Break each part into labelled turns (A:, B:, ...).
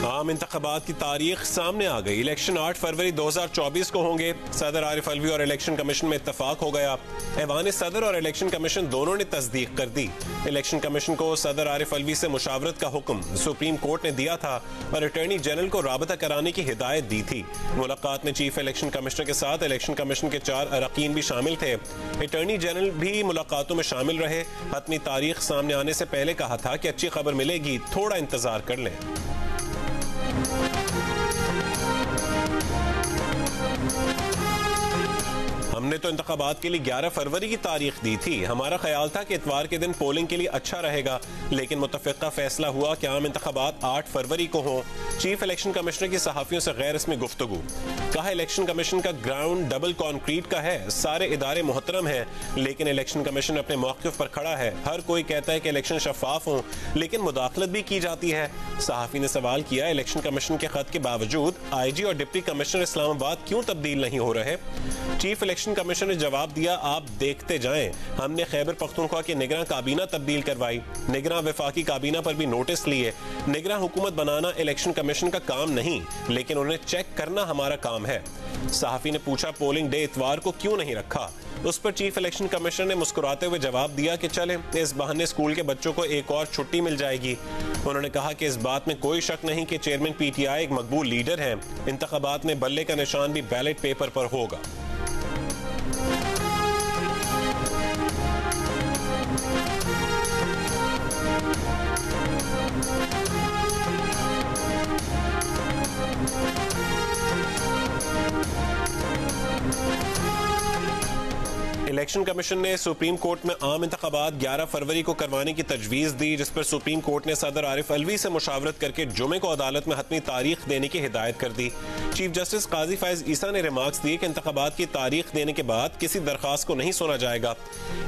A: आम इंतखाबात की तारीख सामने आ गई। इलेक्शन 8 फरवरी 2024 को होंगे। सदर आरिफ अलवी और इलेक्शन कमीशन में इत्तफाक हो गया। ऐवान सदर और इलेक्शन कमीशन दोनों ने तस्दीक कर दी। इलेक्शन कमीशन को सदर आरिफ अलवी से मुशावरत का हुक्म सुप्रीम कोर्ट ने दिया था और अटॉर्नी जनरल को राबता कराने की हिदायत दी थी। मुलाकात में चीफ इलेक्शन कमिश्नर के साथ इलेक्शन कमीशन के 4 अरकान भी शामिल थे। अटॉर्नी जनरल भी मुलाकातों में शामिल रहे। हतमी तारीख सामने आने से पहले कहा था कि अच्छी खबर मिलेगी, थोड़ा इंतजार कर लें। हमने तो इंतखाबात के लिए 11 फरवरी की तारीख दी थी। हमारा ख्याल था कि इतवार के दिन पोलिंग के लिए अच्छा रहेगा, लेकिन मुतफ़िक़ा फैसला हुआ कि आम इंतखाबात 8 फरवरी को हों। चीफ इलेक्शन कमिश्नर की सहाफ़ियों से गैर रस्मी गुफ्तगू। कहा इलेक्शन कमीशन का ग्राउंड डबल कॉन्क्रीट का है, सारे इदारे मोहतरम हैं, लेकिन इलेक्शन कमीशन अपने मौक़िफ़ पर खड़ा है। हर कोई कहता है कि इलेक्शन शफाफ हों, लेकिन मुदाखलत भी की जाती है। सहाफ़ी ने सवाल किया इलेक्शन कमीशन के खत के बावजूद IG और डिप्टी कमिश्नर इस्लामाबाद क्यों तब्दील नहीं हो रहे। चीफ इलेक्शन कमीशन ने जवाब दिया, आप देखते जाएं, हमने खैबर पख्तूनख्वा की निगरान काबीना तब्दील करवाई, निगरान वफाकी काबीना पर भी नोटिस लिए। निगरान हुकूमत बनाना इलेक्शन कमीशन का काम नहीं, लेकिन उन्हें चेक करना हमारा काम है। सहाफी ने पूछा पोलिंग डे इतवार को क्यों नहीं रखा। उस पर चीफ इलेक्शन कमिश्नर ने मुस्कुराते हुए जवाब दिया कि चले, इस बहाने स्कूल के बच्चों को एक और छुट्टी मिल जाएगी। उन्होंने कहा कि इस बात में कोई शक नहीं कि चेयरमैन PTI एक मकबूल लीडर हैं। इंतखाबात में बल्ले का निशान भी बैलेट पेपर पर होगा। इलेक्शन कमीशन ने सुप्रीम कोर्ट में आम इंतखाबात 11 फरवरी को करवाने की तजवीज़ दी, जिस पर सुप्रीम कोर्ट ने सदर आरिफ अलवी से मुशावरत करके जुमे को अदालत में हतमी तारीख देने की हिदायत कर दी। चीफ जस्टिस काजी फायज ईसा ने रिमार्क्स दिए कि इंतखाबात की तारीख देने के बाद किसी दरखास्त को नहीं सुना जाएगा।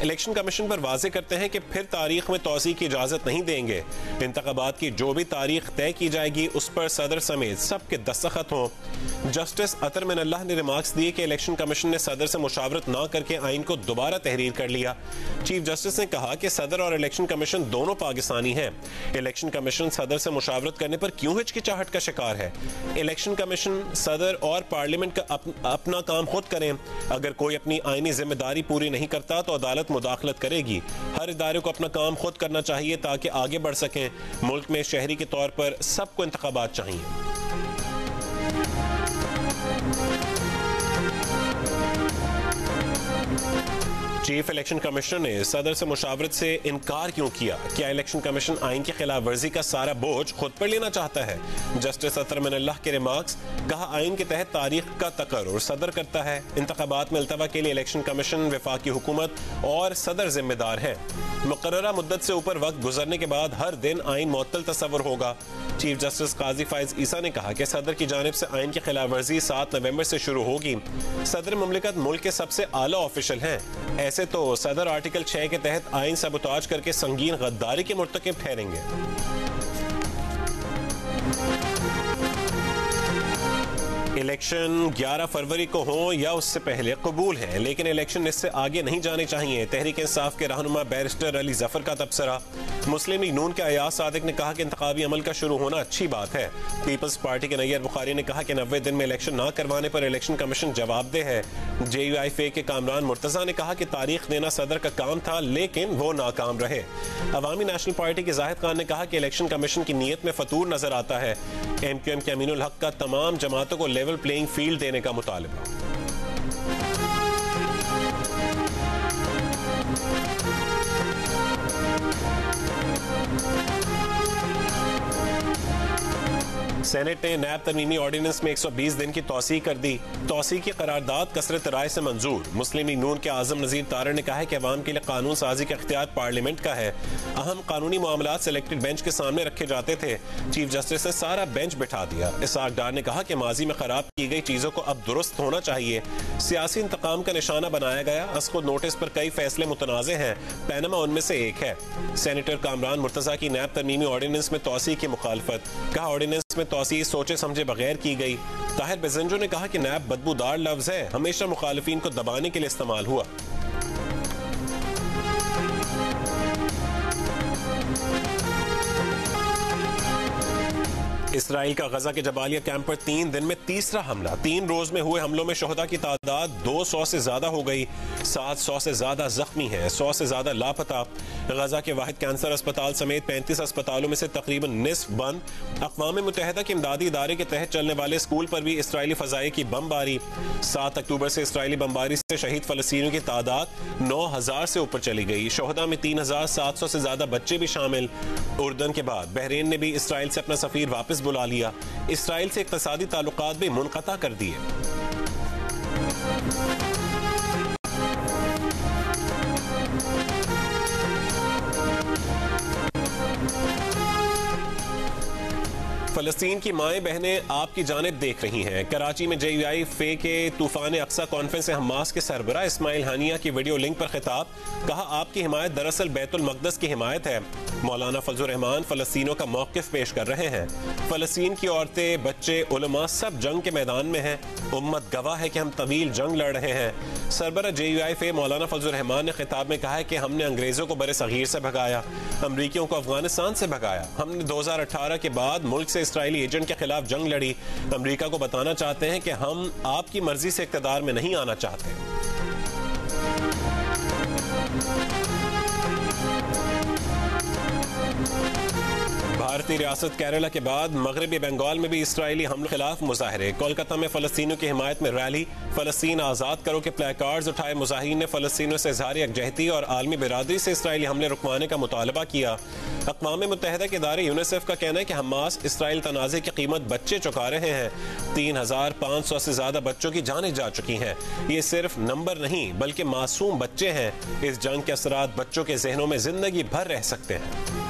A: इलेक्शन कमीशन पर वाज़ेह करते हैं कि फिर तारीख में तोसी की इजाज़त नहीं देंगे। इंतखाबात की जो भी तारीख तय की जाएगी उस पर सदर समेत सबके दस्तखत हों। जस्टिस अतर मिनल्लाह ने रिमार्क्स दिए कि इलेक्शन कमीशन ने सदर से मुशावरत न करके आइन को दोबारा तहरीर कर लिया। चीफ जस्टिस ने कहा कि सदर और इलेक्शन कमीशन दोनों पाकिस्तानी हैं। इलेक्शन कमीशन सदर से मुशावरत करने पर क्यों हिचकिचाहट का शिकार है। इलेक्शन कमीशन, सदर और पार्लियामेंट का अपना काम खुद करें। अगर कोई अपनी आईनी जिम्मेदारी पूरी नहीं करता तो अदालत मुदाखलत करेगी। हर इदारे को अपना काम खुद करना चाहिए ताकि आगे बढ़ सकें। मुल्क में शहरी के तौर पर सबको इंतखाबात चाहिए। चीफ इलेक्शन कमिश्नर ने सदर से मुशावरत से इनकार क्यों किया। क्या इलेक्शन कमीशन आइन की खिलाफ वर्जी का सारा बोझ खुद पर लेना चाहता है। जस्टिस अतर मिनल्लाह के रिमार्क्स। कहा आइन के तहत तारीख का तकर्रुर सदर करता है। इंतखाबात में अल्तवा के लिए इलेक्शन कमीशन, वफाकी हुकूमत और सदर जिम्मेदार है। मुकर्ररा मुद्दत से ऊपर वक्त गुजरने के बाद हर दिन आइन मुअत्तल तस्वर होगा। चीफ जस्टिस काजी फायज ईसा ने कहा कि सदर की जानिब से आइन की खिलाफ वर्जी 7 नवंबर से शुरू होगी। सदर मुमलिकत मुल्क के सबसे आला ऑफिशियल हैं। ऐसे तो सदर आर्टिकल 6 के तहत आइन सबूताज करके संगीन गद्दारी के मुर्तकिब ठहरेंगे। इलेक्शन 11 फरवरी को हो या उससे पहले कबूल है, लेकिन इलेक्शन इससे आगे नहीं जाने चाहिए। तहरीक इंसाफ के रहनुमा बैरिस्टर अली जफर का तबसरा। मुस्लिम लीग नून के अयाज सादिक ने कहा कि इंतखाबी अमल का शुरू होना अच्छी बात है। पीपल्स पार्टी के नैयर बुखारी ने कहा कि 90 दिन में इलेक्शन ना करवाने पर इलेक्शन कमीशन जवाबदेह है। JUIFA के कामरान मुर्तजा ने कहा कि तारीख देना सदर का काम था, लेकिन वो नाकाम रहे। अवामी नेशनल पार्टी के जाहिद खान ने कहा कि इलेक्शन कमीशन की नीयत में फतूर नजर आता है। MQM के अमीनुल हक का तमाम जमातों को लेवल प्लेइंग फील्ड देने का मुतालिबा। सेनेट ने नैब तरमीमी ऑर्डिनेंस में 120 दिन की तौसीह कर दी। तौसीह की करारदाद कसरत राय से मंजूर। मुस्लिम लीग नून के आजम नजीर तारड़ ने कहा है कि अवाम के लिए कानून साजी का इख्तियार पार्लियामेंट का है। अहम कानूनी मामलात सिलेक्टेड बेंच के सामने रखे जाते थे। चीफ जस्टिस ने सारा बेंच बिठा दिया। इसाक डार ने कहा कि माजी में खराब की गई चीजों को अब दुरुस्त होना चाहिए। सियासी इंतकाम का निशाना बनाया गया। असखुद नोटिस पर कई फैसले मुतनाज़े हैं, पैनमा उनमें से एक है। सेनेटर कामरान मुर्तजा की नैब तरमीमी ऑर्डिनेंस में तौसीह की मुखालफत। कहा ऑर्डिनेंस में तौसीह सोचे समझे बगैर की गई। ताहिर बेजंजो ने कहा कि नैब बदबूदार लफ्ज है, हमेशा मुखालिफिन को दबाने के लिए इस्तेमाल हुआ। इसराइल का गजा के जबालिया कैंप पर 3 दिन में तीसरा हमला। 3 रोज में हुए हमलों में शोहदा की तादाद 200 से ज्यादा हो गई। 700 से ज्यादा जख्मी हैं, 100 से ज्यादा लापता। गजा के वाहिद कैंसर अस्पताल समेत 35 अस्पतालों में से तकरीबन निस्फ बंद। अक़वाम मुत्तहिदा के इमदादी इदारे के तहत चलने वाले स्कूल पर भी इसराइली फजाई की बमबारी। 7 अक्टूबर से इसराइली बमबारी से शहीद फलस्तीनियों की तादाद 9000 से ऊपर चली गई। शोहदा में 3700 से ज्यादा बच्चे भी शामिल। उर्दन के बाद बहरीन ने भी इसराइल से अपना सफीर वापस बुला लिया। इसराइल से इक़्तिसादी ताल्लुकात भी मुनक़ता कर दिए। फलस्तीन की माएं बहनें आपकी जानिब देख रही हैं। कराची में JUI फे के तूफान अक्सा कॉन्फ्रेंस से हमास के सरबरा इस्माइल हानिया की वीडियो लिंक पर खिताब। कहा, आपकी हिमायत दरअसल बैतुल मक़दस की हिमायत है। मौलाना फजलुर रहमान फलस्तीनों का मौक़िफ़ पेश कर रहे हैं। फलस्तीन की औरतें, बच्चे, उलमा सब जंग के मैदान में हैं। उम्मत गवाह है कि हम तवील जंग लड़ रहे हैं। सरबरा JUI फे मौलाना फजलुर रहमान ने खिताब में कहा है कि हमने अंग्रेजों को बरे सगीर से भगाया, अमरीकियों को अफगानिस्तान से भगाया। हमने 2018 के बाद मुल्क से इसराइली एजेंट के खिलाफ जंग लड़ी। अमेरिका को बताना चाहते हैं कि हम आपकी मर्जी से इक़्तिदार में नहीं आना चाहते। भारतीय रियासत केरला के बाद मगरबी बंगाल में भी इसराइली हमलों के खिलाफ मुजाहरे। कोलकाता में फलस्तीनियों की हिमायत में रैली। फलस्तीन आजाद करो के प्ले कार्ड्स उठाए मुजाहिरीन ने फलस्तीनियों से इज़हार यकजहती और आलमी बिरादरी से इसराइली हमले रुकवाने का मुतालबा किया। अक़वाम मुत्तहिदा के इदारे यूनिसेफ का कहना है कि हमास इसराइल तनाज़े की कीमत बच्चे चुका रहे हैं। 3500 से ज्यादा बच्चों की जानें जा चुकी हैं। ये सिर्फ नंबर नहीं बल्कि मासूम बच्चे हैं। इस जंग के असरात बच्चों के जहनों में जिंदगी भर रह सकते हैं।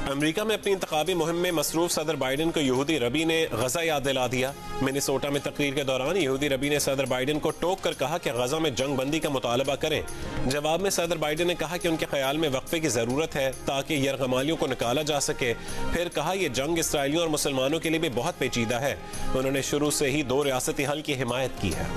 A: अमेरिका में अपनी इंतखाबी मुहिम में मसरूफ सदर बाइडन को यहूदी रबी ने गजा याद दिला दिया। मिनेसोटा में तकरीर के दौरान यहूदी रबी ने सदर बाइडन को टोक कर कहा कि गजा में जंग बंदी का मुतालबा करें। जवाब में सदर बाइडन ने कहा कि उनके ख्याल में वक्फे की जरूरत है ताकि यरगमालियों को निकाला जा सके। फिर कहा, यह जंग इसराइलियों और मुसलमानों के लिए भी बहुत पेचीदा है। उन्होंने शुरू से ही 2 रियासती हल की हिमायत की है।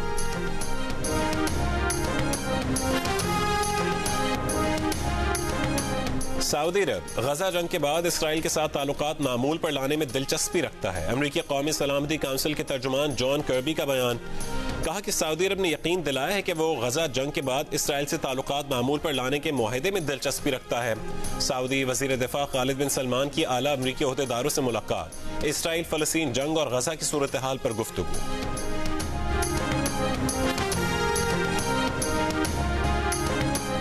A: सऊदी अरब गजा जंग के बाद इसराइल के साथ ताल्लुकात मामूल पर लाने में दिलचस्पी रखता है। अमरीकी कौमी सलामती काउंसिल के तर्जुमान जॉन कर्बी का बयान। कहा कि सऊदी अरब ने यकीन दिलाया है कि वो गजा जंग के बाद इसराइल से ताल्लुकात मामूल पर लाने के मुआहदे में दिलचस्पी रखता है। सऊदी वजीर दिफा खालिद बिन सलमान की आला अमरीकी ओहदेदारों से मुलाकात। इसराइल फलस्तीन जंग और गजा की सूरत हाल पर गुफ्तगू।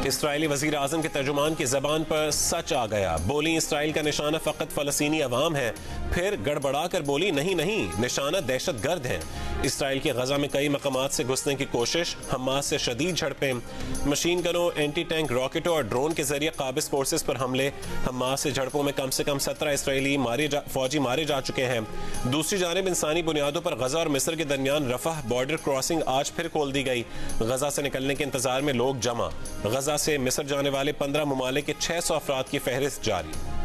A: इसराइली वजीर आजम के तर्जुमान की जबान पर सच आ गया। बोली, इसराइल का निशाना फकत फलस्तीनी अवाम है। फिर गड़बड़ा कर बोली, नहीं नहीं, निशाना दहशत गर्द है। इसराइल के गजा में कई मकामात से घुसने की कोशिश। हमास से शदीद झड़पें। मशीन गनों, एंटी टैंक रॉकेटों और ड्रोन के जरिए काबिज फोर्सेस पर हमले। हमास से झड़पों में कम से कम 17 इसराइली फौजी मारे जा चुके हैं। दूसरी जानिब इंसानी बुनियादों पर गजा और मिस्र के दरमियान रफह बॉर्डर क्रॉसिंग आज फिर खोल दी गई। गजा से निकलने के इंतजार में लोग जमा। गजा से मिस्र जाने वाले 15 ममालिक के 600 अफराद की फहरिस्त जारी।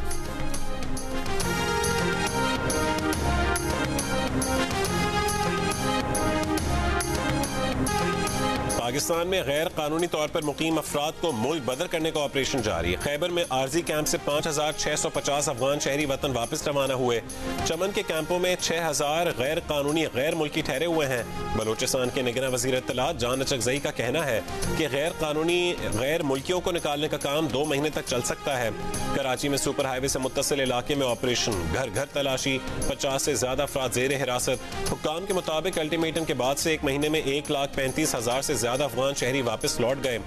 A: पाकिस्तान में गैर कानूनी तौर पर मुकीम अफराद को मुल्क बदर करने का ऑपरेशन जारी। खैबर में आर्जी कैंप से 5650 अफगान शहरी वतन वापस रवाना हुए। चमन के कैंपों में 6000 गैर कानूनी गैर मुल्की ठहरे हुए हैं। बलोचिस्तान के निगरान वजीर इत्तलात जान अचकजई का कहना है कि गैर कानूनी गैर मुल्कियों को निकालने का काम 2 महीने तक चल सकता है। कराची में सुपर हाईवे से मुत्तसिल इलाके में ऑपरेशन, घर घर तलाशी, 50 से ज्यादा अफराद जेर हिरासत। हुक्काम के मुताबिक अल्टीमेटम के बाद से 1 महीने में 1,35,000 से ज्यादा अफगान शहरी वापस लौट गए।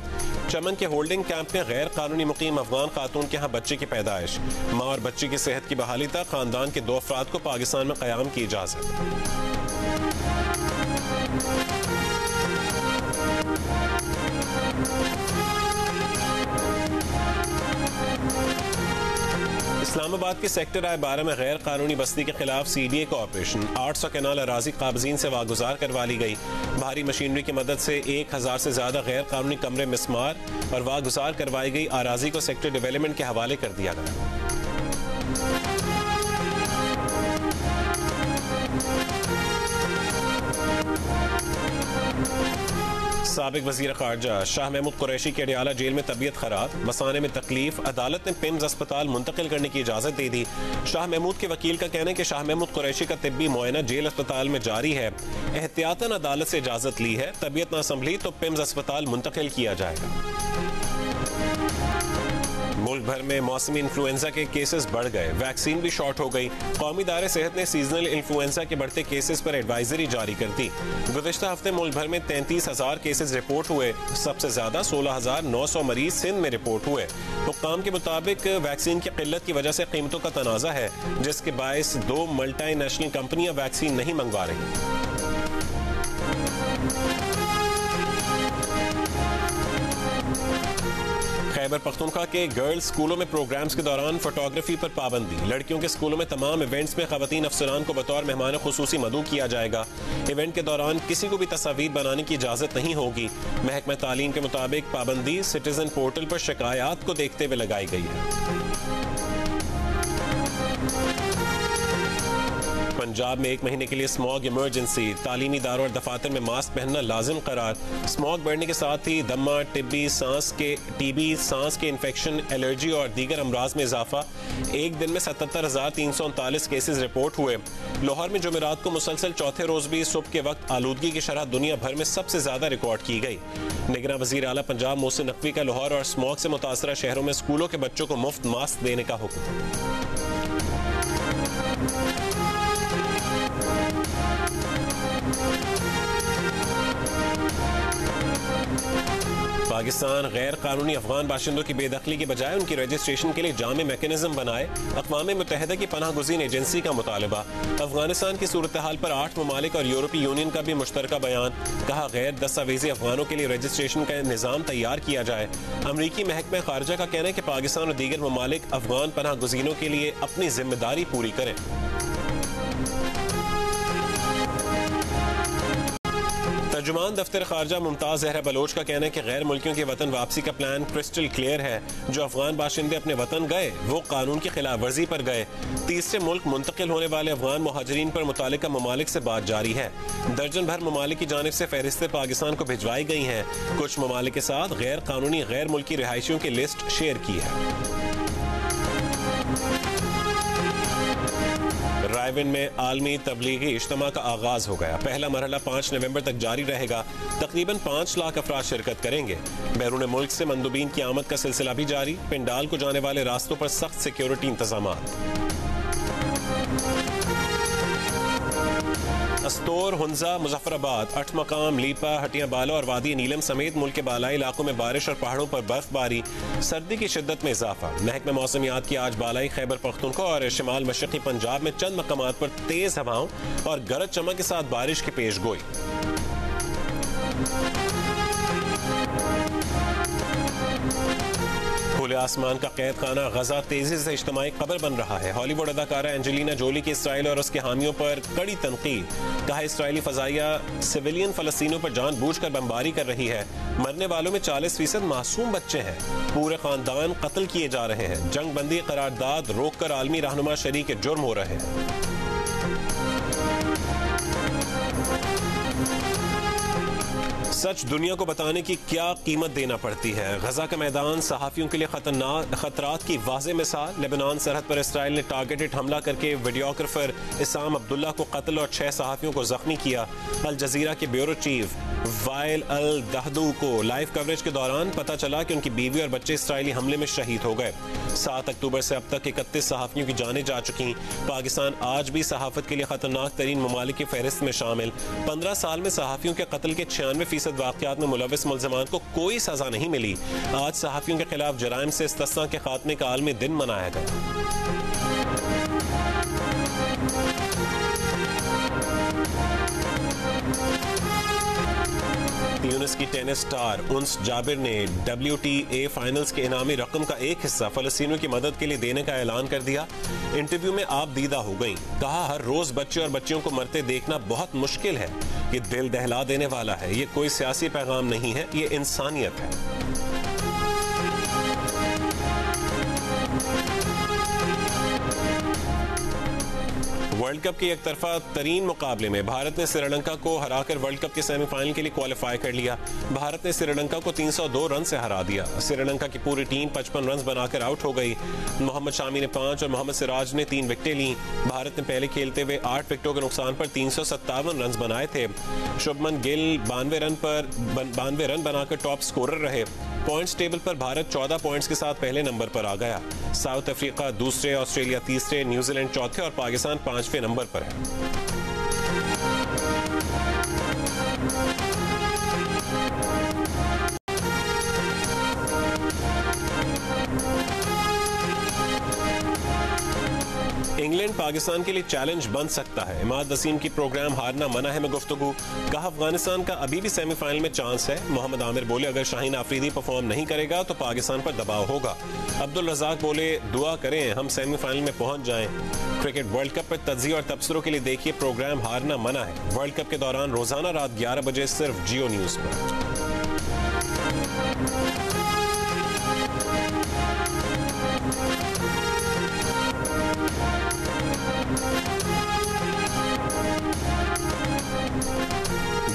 A: चमन के होल्डिंग कैंप में गैर कानूनी मुकीम अफगान खातून के यहाँ बच्चे की पैदाइश। माँ और बच्ची की सेहत की बहाली तक खानदान के 2 अफराद को पाकिस्तान में क़याम की इजाजत। इस्लामाबाद के सेक्टर I-12 में गैर कानूनी बस्ती के खिलाफ CDA का ऑपरेशन। 800 कैनाल अराजी काबजीन से वागुजार करवा ली गई। भारी मशीनरी की मदद से 1000 से ज्यादा गैर कानूनी कमरे मिसमार और वागुजार करवाई गई अराजी को सेक्टर डेवलपमेंट के हवाले कर दिया गया। साबिक वजीर खारजा शाह महमूद कुरैशी की अडियाला जेल में तबीयत खराब, बसाने में तकलीफ, अदालत ने पिम्स अस्पताल मुंतकिल करने की इजाजत दे दी। शाह महमूद के वकील का कहना है कि शाह महमूद कुरैशी का तिब्बी मुआयना जेल अस्पताल में जारी है। एहतियातन अदालत से इजाजत ली है, तबीयत ना संभली तो पिम्स अस्पताल मुंतकिल किया जाएगा। मुल्क भर में मौसमी इन्फ्लुएंजा के केसेस बढ़ गए, वैक्सीन भी शॉर्ट हो गई। कौमी इदारे सेहत ने सीजनल इन्फ्लुएंजा के बढ़ते केसेस पर एडवाइजरी जारी कर दी। गुज़िश्ता हफ्ते मुल्क भर में 33,000 केसेस रिपोर्ट हुए। सबसे ज्यादा 16,900 मरीज सिंध में रिपोर्ट हुए। हुक्काम के मुताबिक वैक्सीन की किल्लत की वजह से कीमतों का तनाज़ा है, जिसके बायस 2 मल्टीनेशनल कंपनियां वैक्सीन नहीं मंगवा रही। खैबर पख्तूनख्वा के गर्ल्स स्कूलों में प्रोग्राम्स के दौरान फोटोग्राफी पर पाबंदी। लड़कियों के स्कूलों में तमाम इवेंट्स में खवातीन अफसरान को बतौर मेहमान खुसूसी मदऊ किया जाएगा। इवेंट के दौरान किसी को भी तस्वीर बनाने की इजाजत नहीं होगी। महकमा तालीम के मुताबिक पाबंदी सिटीजन पोर्टल पर शिकायत को देखते हुए लगाई गई है। पंजाब में 1 महीने के लिए स्मॉग इमरजेंसी, तालीमी इदारों और दफातर में मास्क पहनना लाजिम करार। स्मॉग बढ़ने के साथ ही दमा, टीबी, सांस के इन्फेक्शन, एलर्जी और दीगर अमराज में इजाफा। एक दिन में 77,339 केसेस रिपोर्ट हुए। लाहौर में जुमेरात को मुसलसल चौथे रोज भी सुबह के वक्त आलूदगी की शरह दुनिया भर में सबसे ज्यादा रिकॉर्ड की गई। निगरान वजीर आला पंजाब मोहसिन नकवी का लाहौर और स्मॉग से मुतासरा शहरों में स्कूलों के बच्चों को मुफ्त मास्क देने का हुक्म। पाकिस्तान गैर कानूनी अफगान बाशिंदों की बेदखली के बजाय उनकी रजिस्ट्रेशन के लिए जामे मैकेनिज्म बनाए। अक़वाम मुत्तहिदा की पनाह गुज़ीन एजेंसी का मुतालबा। अफगानिस्तान की सूरत हाल पर 8 ममालिक और यूरोपीय यूनियन का भी मुश्तरका बयान। कहा गैर दस्तावेजी अफगानों के लिए रजिस्ट्रेशन का निज़ाम तैयार किया जाए। अमरीकी महकमा खारजा का कहना है कि पाकिस्तान और दीगर ममालिक अफगान पनाह गुज़ीनों के लिए अपनी जिम्मेदारी पूरी करें। तर्जुमान दफ्तर खारजा मुमताज जहरा बलोच का कहना है कि गैर मुल्कियों की वतन वापसी का प्लान क्रिस्टल क्लियर है। जो अफगान बाशिंदे अपने वतन गए वो कानून की खिलाफ वर्जी पर गए। तीसरे मुल्क मुंतकिल होने वाले अफगान मुहाजिरीन पर मुतालिका ममालिक से बात जारी है। दर्जन भर ममालिक की जानिब से फहरिस्तें पाकिस्तान को भिजवाई गई हैं। कुछ ममालिक के साथ गैर कानूनी गैर मुल्की रिहायशियों की लिस्ट शेयर की है। रायविन में आलमी तबलीगी इज्तिमा का आगाज हो गया। पहला मरहला 5 नवंबर तक जारी रहेगा। तकरीबन 5 लाख अफराद शिरकत करेंगे। बैरून मुल्क से मंदुबीन की आमद का सिलसिला भी जारी। पिंडाल को जाने वाले रास्तों पर सख्त सिक्योरिटी इंतजामात। अस्तोर, हुंजा, मुजफ्फराबाद, अठमकाम, लीपा, हटिया बाला और वादी नीलम समेत मुल्क के बालाई इलाकों में बारिश और पहाड़ों पर बर्फबारी। सर्दी की शिद्दत में इजाफा। महकमा मौसमियात की आज बालाई खैबर पख्तूनख्वा और शिमाल मशरक़ी पंजाब में चंद मकामात पर तेज हवाओं और गरज चमक के साथ बारिश की पेशगोई। खुले आसमान का कैद खाना गजा तेजी से इज्तिमाई कब्र बन रहा है। हॉलीवुड अदाकारा एंजेलिना जोली की इसराइल और उसके हामियों पर कड़ी तनकीद। कहा इसराइली फजाइया सिविलियन फलस्तीनियों पर जानबूझकर बमबारी कर रही है। मरने वालों में 40% मासूम बच्चे हैं। पूरे खानदान कत्ल किए जा रहे हैं। जंग बंदी करारदाद रोककर आलमी रहनुमा शरीक जुर्म हो रहे हैं। सच दुनिया को बताने की क्या कीमत देना पड़ती है। गजा का मैदान सहाफियों के लिए खतरात की वाज़े मिसाल। लेबनान सरहद पर इसराइल ने टारगेटेड हमला करके वीडियोग्राफर इसाम अब्दुल्ला को कत्ल और 6 सहाफियों को जख्मी किया। अल जजीरा के ब्यूरो चीफ वाइल अल दहदू को लाइव कवरेज के दौरान पता चला कि उनकी बीवी और बच्चे इसराइली हमले में शहीद हो गए। 7 अक्टूबर से अब तक 31 सहाफियों की जानें जा चुकी। पाकिस्तान आज भी सहाफत के लिए खतरनाक तरीन ममालिक की फहरिस्त में शामिल। 15 साल में सहाफियों के कत्ल के 96% वाक़यात में मुलविस मुल्ज़िमान को कोई सजा नहीं मिली। आज सहाफियों के खिलाफ जराइम से इस्तिस्ना के खात्मे का आलमी दिन मनाया गया। ट्यूनिस की टेनिस स्टार उन्स जाबिर ने WTA फाइनल्स के इनामी रकम का एक हिस्सा फलस्तीनियों की मदद के लिए देने का ऐलान कर दिया। इंटरव्यू में आप दीदा हो गई। कहा हर रोज बच्चे और बच्चियों को मरते देखना बहुत मुश्किल है। ये दिल दहला देने वाला है। ये कोई सियासी पैगाम नहीं है, ये इंसानियत है। वर्ल्ड कप के एक तरफा तरीन मुकाबले में भारत ने श्रीलंका को हराकर वर्ल्ड कप के सेमीफाइनल के लिए क्वालिफाई कर लिया। भारत ने श्रीलंका को 302 रन से हरा दिया। श्रीलंका की पूरी टीम 55 रन बनाकर आउट हो गई। मोहम्मद शामी ने 5 और मोहम्मद सिराज ने 3 विकेटें ली। भारत ने पहले खेलते हुए 8 विकेटों के नुकसान पर 357 रन बनाए थे। शुभमन गिल 92 रन बनाकर टॉप स्कोरर रहे। पॉइंट्स टेबल पर भारत 14 पॉइंट्स के साथ पहले नंबर पर आ गया। साउथ अफ्रीका दूसरे, ऑस्ट्रेलिया तीसरे, न्यूजीलैंड चौथे और पाकिस्तान 5वें नंबर पर है। इंग्लैंड पाकिस्तान के लिए चैलेंज बन सकता है। इमाद वसीम की प्रोग्राम हारना मना है में गुफ्तगू। कहा अफगानिस्तान का अभी भी सेमीफाइनल में चांस है। मोहम्मद आमिर बोले अगर शाहीन आफरीदी परफॉर्म नहीं करेगा तो पाकिस्तान पर दबाव होगा। अब्दुल रज़ाक बोले दुआ करें हम सेमीफाइनल में पहुंच जाएं। क्रिकेट वर्ल्ड कप पर तज्जिया और तबसरों के लिए देखिए प्रोग्राम हारना मना है। वर्ल्ड कप के दौरान रोजाना रात 11 बजे सिर्फ जियो न्यूज पर।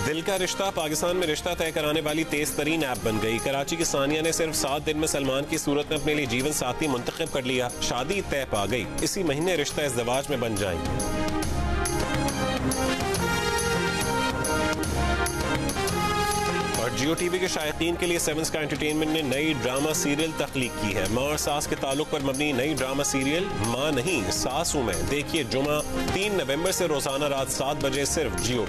A: दिल का रिश्ता पाकिस्तान में रिश्ता तय कराने वाली तेज तरीन ऐप बन गई। कराची की सानिया ने सिर्फ 7 दिन में सलमान की सूरत में अपने लिए जीवन साथी मुंतखब कर लिया। शादी तय पा गई। इसी महीने रिश्ता इज़्दिवाज में बन जाएंगे। और जियो टीवी के शायकीन के लिए 7 स्काई एंटरटेनमेंट ने नई ड्रामा सीरियल तख्लीक की है। मां और सास के ताल्लुक पर मबनी नई ड्रामा सीरियल मां नहीं सास हूं मैं। देखिए जुमा 3 नवंबर से रोजाना रात 7 बजे सिर्फ जियो।